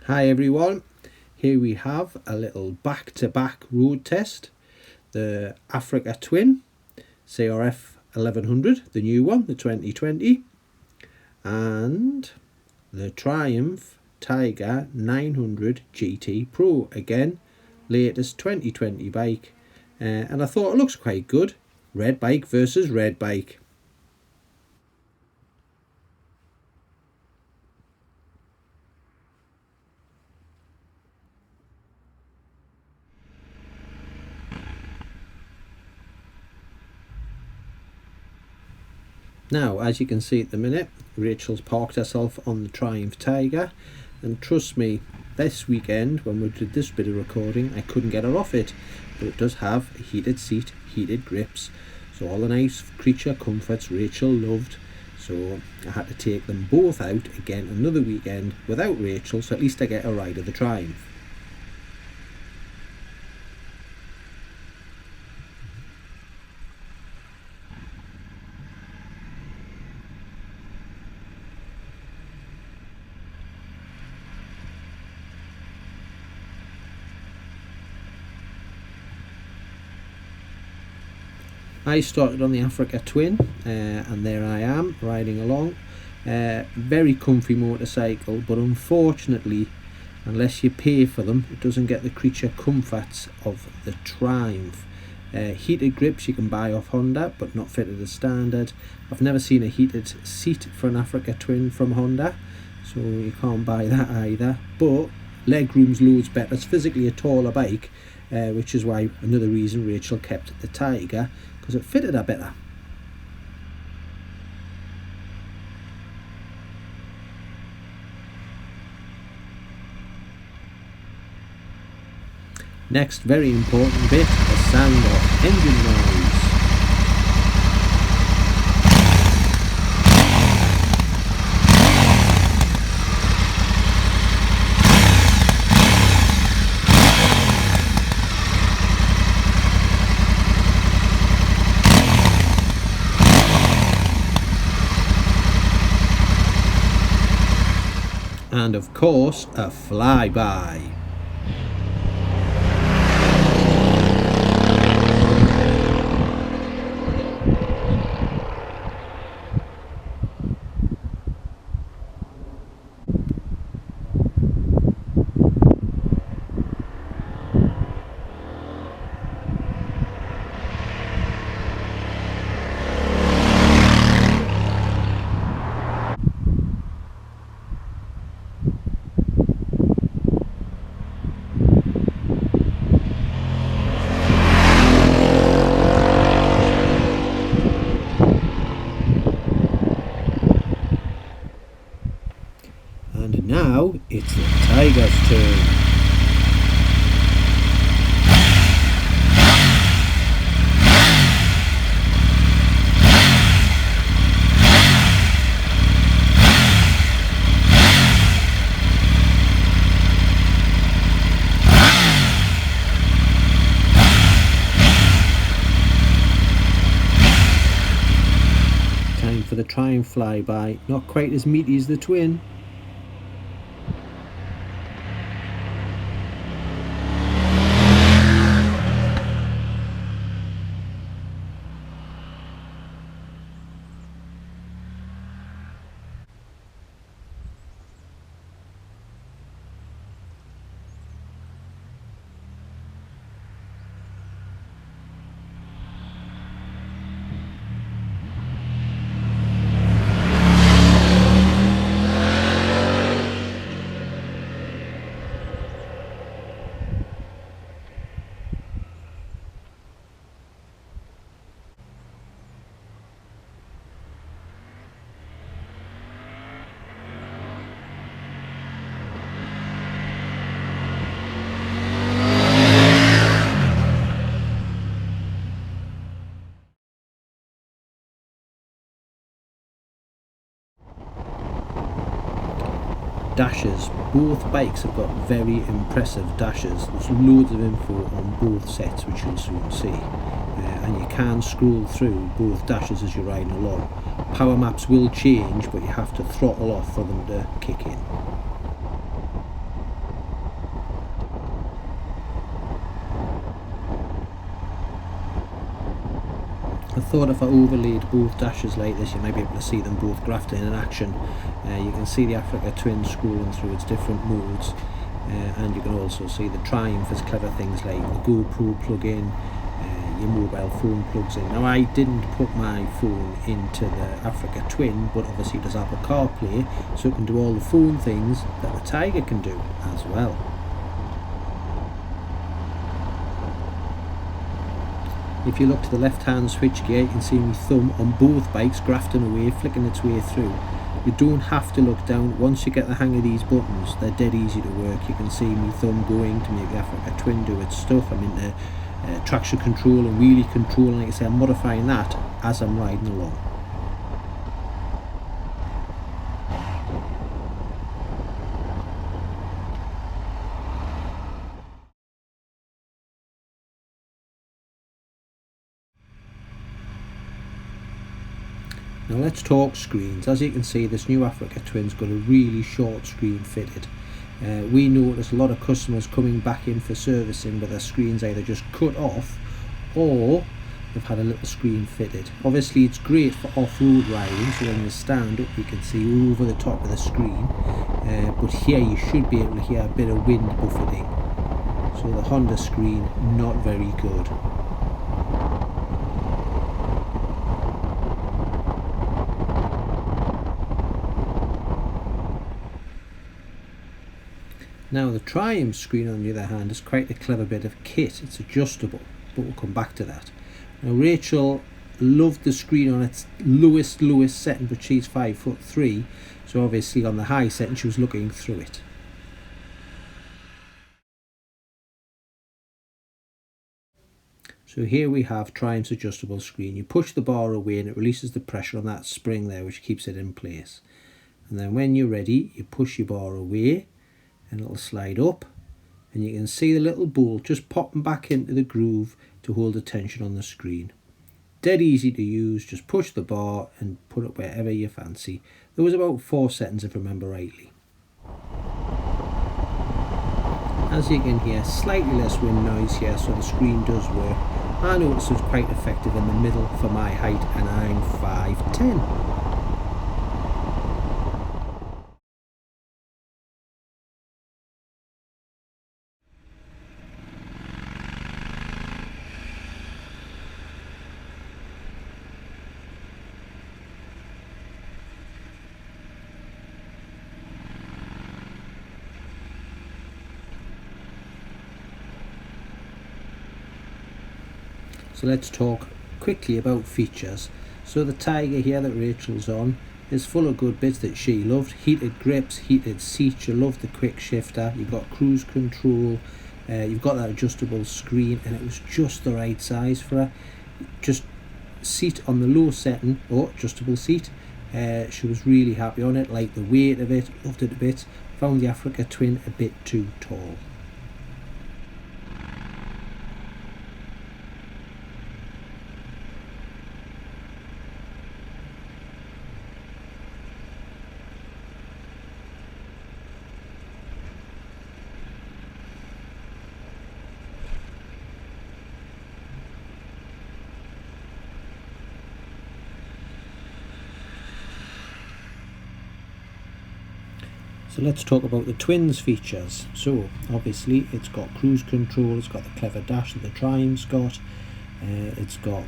Hi everyone, here we have a little back-to-back road test. The AfricaTwin CRF1100, the new one, the 2020, and the Triumph Tiger 900 GT Pro, again latest 2020 bike, and I thought it looks quite good. Red bike versus red bike. Now, as you can see at the minute, Rachel's parked herself on the Triumph Tiger, and trust me, this weekend when we did this bit of recording I couldn't get her off it, but it does have a heated seat, heated grips, so all the nice creature comforts Rachel loved. So I had to take them both out again another weekend without Rachel, so at least I get a ride of the Triumph. I started on the AfricaTwin, and there I am riding along. Very comfy motorcycle, but unfortunately, unless you pay for them, it doesn't get the creature comforts of the Triumph. Heated grips you can buy off Honda, but not fitted as standard. I've never seen a heated seat for an AfricaTwin from Honda, so you can't buy that either. But legroom's loads better. It's physically a taller bike, which is why another reason Rachel kept the Tiger, because it fitted her better. Next, very important bit, the sound of engine noise. And of course, a flyby. And now it's the Tiger's turn. Time for the Triumph flyby, not quite as meaty as the Twin. Dashes, both bikes have got very impressive dashes. There's loads of info on both sets, which you'll soon see, and you can scroll through both dashes as you're riding along. Power maps will change, but you have to throttle off for them to kick in. I thought if I overlaid both dashes like this, you might be able to see them both grafted in action. You can see the AfricaTwin scrolling through its different modes, and you can also see the Triumph has clever things like the GoPro plug-in, your mobile phone plugs in. Now I didn't put my phone into the AfricaTwin, but obviously it does Apple CarPlay, so it can do all the phone things that the Tiger can do as well. If you look to the left hand switch gear, you can see my thumb on both bikes grafting away, flicking its way through. You don't have to look down. Once you get the hang of these buttons, they're dead easy to work. You can see my thumb going to make the AfricaTwin do its stuff. I'm into traction control and wheelie control, and like I say, I'm modifying that as I'm riding along. Now let's talk screens. As you can see, this new AfricaTwin's got a really short screen fitted. We notice a lot of customers coming back in for servicing with their screens either just cut off or they've had a little screen fitted. Obviously it's great for off-road riding, so when you stand up you can see over the top of the screen, but here you should be able to hear a bit of wind buffeting. So the Honda screen, not very good. Now the Triumph screen, on the other hand, is quite a clever bit of kit. It's adjustable, but we'll come back to that. Now Rachel loved the screen on its lowest setting, but she's 5'3", so obviously on the high setting she was looking through it. So here we have Triumph's adjustable screen. You push the bar away and it releases the pressure on that spring there, which keeps it in place. And then when you're ready, you push your bar away and it'll slide up, and you can see the little bolt just popping back into the groove to hold the tension on the screen. Dead easy to use, just push the bar and put it wherever you fancy. There was about 4 settings if I remember rightly. As you can hear, slightly less wind noise here, so the screen does work. I noticed it was quite effective in the middle for my height, and I'm 5'10". So let's talk quickly about features. So the Tiger here that Rachel's on is full of good bits that she loved. Heated grips, heated seats, you love the quick shifter, you've got cruise control, you've got that adjustable screen, and it was just the right size for her. Just seat on the low setting, or adjustable seat. She was really happy on it, liked the weight of it, loved it a bit. Found the AfricaTwin a bit too tall. So let's talk about the Twin's features. So obviously it's got cruise control, it's got the clever dash that the Triumph's got, it's got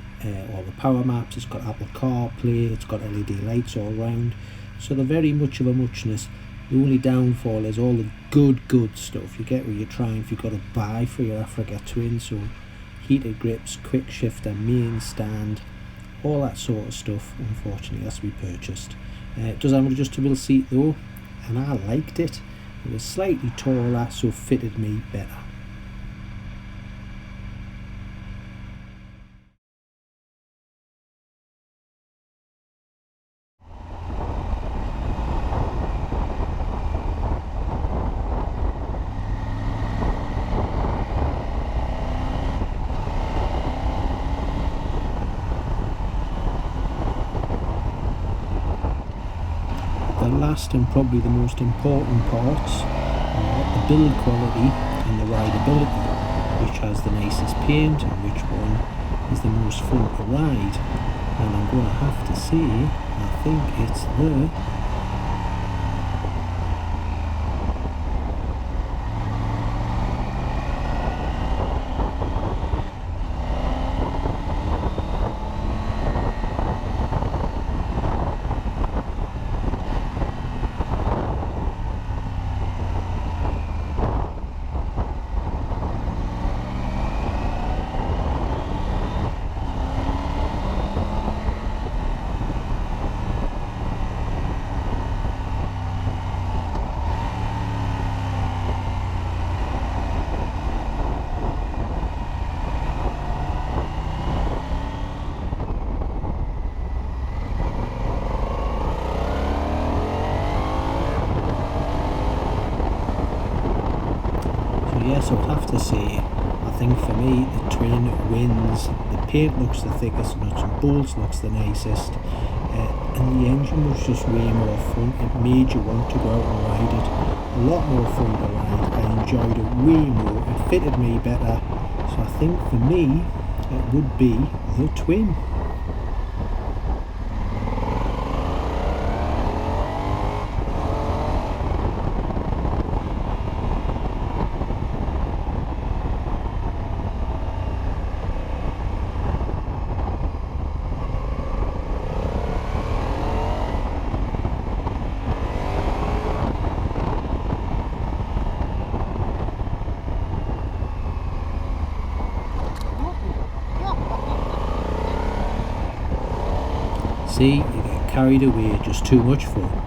all the power maps, it's got Apple CarPlay, it's got LED lights all round. So they're very much of a muchness. The only downfall is all the good stuff you get with your Triumph you've got to buy for your AfricaTwin. So heated grips, quick shifter, main stand, all that sort of stuff unfortunately has to be purchased. It does have an adjustable seat though, and I liked it. It was slightly taller, so fitted me better. The last and probably the most important parts are the build quality and the rideability, which has the nicest paint and which one is the most fun to ride, and I'm going to have to say I think it's the yes, I'll have to say, I think for me the Twin wins. The paint looks the thickest, nuts and bolts looks the nicest, and the engine was just way more fun. It made you want to go out and ride it. A lot more fun to ride. I enjoyed it way more. It fitted me better. So I think for me it would be the Twin. See, you get carried away, just too much fun.